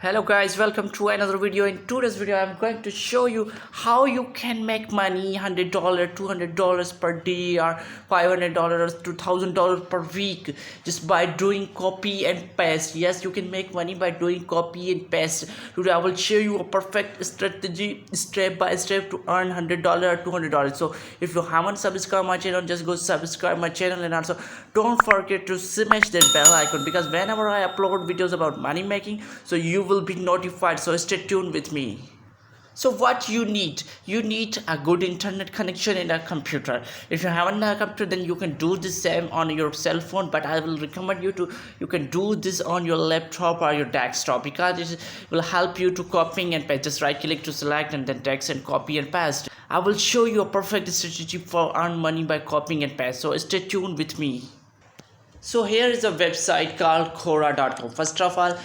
Hello guys, welcome to another video. In today's video I'm going to show you how you can make money $100 $200 per day or $500 to $1,000 per week just by doing copy and paste. Yes, you can make money by doing copy and paste. Today I will show you a perfect strategy step by step to earn $100 or $200. So if you haven't subscribed my channel, just go subscribe my channel, and also don't forget to smash that bell icon, because whenever I upload videos about money making, so you will be notified. So stay tuned with me. So what you need a good internet connection and a computer. If you haven't a computer, then you can do the same on your cell phone, but I will recommend you can do this on your laptop or your desktop, because it will help you to copying and paste. Just right click to select and then text and copy and paste. I will show you a perfect strategy for earn money by copying and paste. So stay tuned with me. So here is a website called Quora.com. First of all,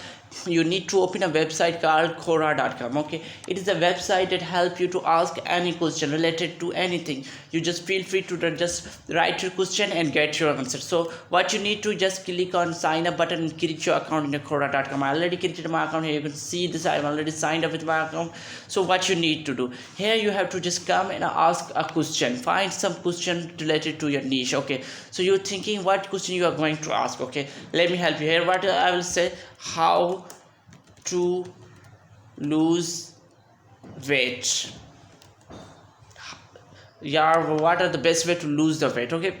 you need to open a website called Quora.com. Okay, it is a website that helps you to ask any question related to anything. You just feel free to just write your question and get your answer. So what you need to just click on sign up button and create your account in the Quora.com. I already created my account. Here you can see this. I'm already signed up with my account. So what you need to do here, you have to just come and ask a question. Find some question related to your niche. Okay, so you're thinking what question you are going to ask. Okay, let me help you here. What I will say, how to lose weight. Yeah, what are the best way to lose the weight? Okay,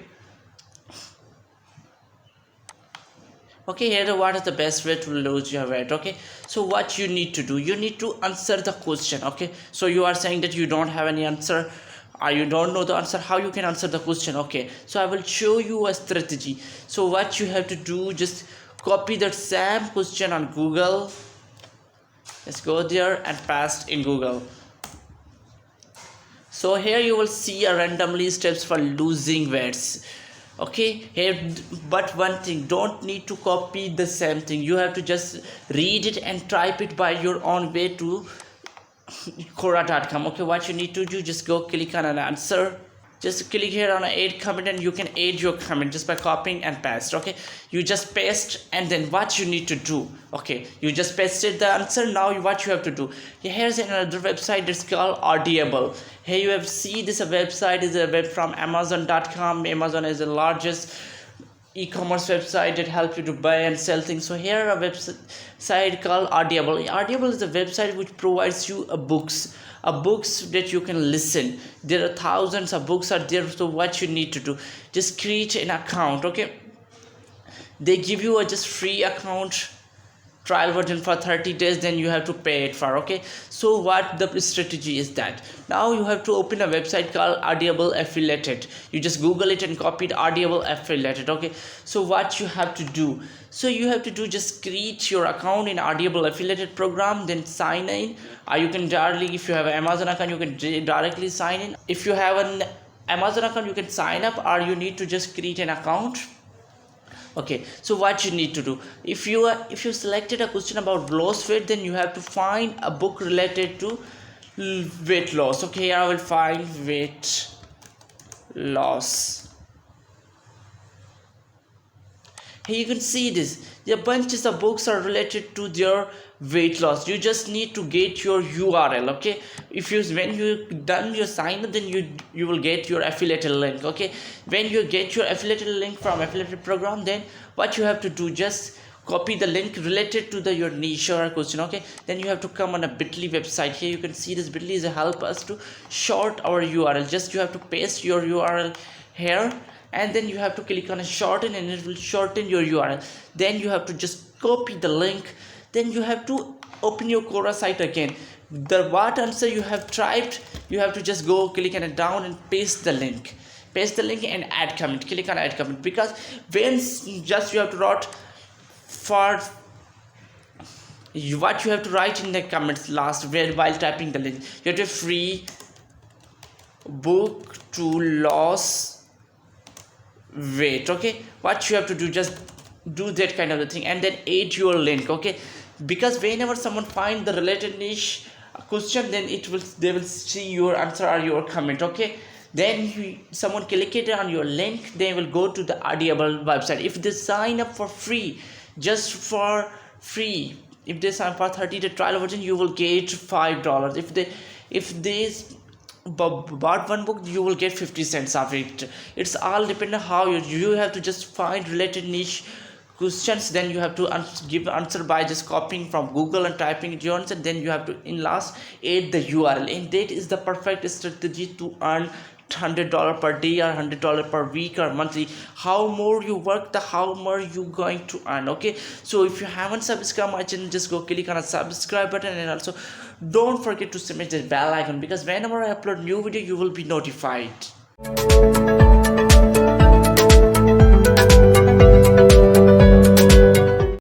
here what is the best way to lose your weight. Okay, so what you need to do, you need to answer the question. Okay, so you are saying that you don't have any answer or you don't know the answer. How you can answer the question? Okay, so I will show you a strategy. So what you have to do, just copy that same question on Google. Let's go there and paste in Google. So here you will see a randomly steps for losing weights. Okay, here, but one thing, don't need to copy the same thing. You have to just read it and type it by your own way to Quora.com. Okay, what you need to do, just go click on an answer. Just click here on add comment, and you can add your comment just by copying and paste. Okay, you just paste, and then what you need to do, okay, you just pasted the answer. Now what you have to do, here's another website that's called Audible. Here you have see this website is a web from Amazon.com. Amazon is the largest e-commerce website that helps you to buy and sell things. So here a website called Audible. Audible is a website which provides you a books that you can listen. There are thousands of books are there. So what you need to do, just create an account. Okay, they give you a just free account trial version for 30 days, then you have to pay it for. Okay, so what the strategy is that, now you have to open a website called Audible Affiliated. You just Google it and copy it, Audible Affiliated. Okay, so what you have to do, just create your account in Audible Affiliated program, then sign in. Or you can directly, if you have an Amazon account, you can directly sign in. If you have an Amazon account, you can sign up, or you need to just create an account. Okay, so what you need to do, if you selected a question about loss weight, then you have to find a book related to weight loss. Okay, here I will find weight loss. Here you can see this, the bunches of books are related to their weight loss. You just need to get your URL. Okay, when you done your sign up, then you will get your affiliated link. Okay, when you get your affiliated link from affiliated program, then what you have to do, just copy the link related to your niche or question. Okay, then you have to come on a Bitly website. Here you can see this Bitly is help us to short our URL. Just you have to paste your URL here, and then you have to click on a shorten, and it will shorten your URL. Then you have to just copy the link. Then you have to open your Quora site again. The what answer you have typed, you have to just go click on it down and paste the link and add comment. Click on add comment, because when just you have to write for what you have to write in the comments last while typing the link. You have to free book to lose weight. Okay, what you have to do, just do that kind of a thing, and then add your link. Okay, because whenever someone find the related niche question, then they will see your answer or your comment. Okay, then someone click it on your link, they will go to the Audible website. If they sign up for free, just for free, if they sign for 30-day trial version, you will get $5. If they bought one book, you will get 50 cents of it. It's all depend on how you have to just find related niche questions, then you have to give answer by just copying from Google and typing your answer, then you have to in last add the URL, and that is the perfect strategy to earn $100 per day or $100 per week or monthly. How more you work, the how more you going to earn. Okay, so if you haven't subscribed my channel, just go click on a subscribe button, and also don't forget to smash the bell icon, because whenever I upload new video, you will be notified.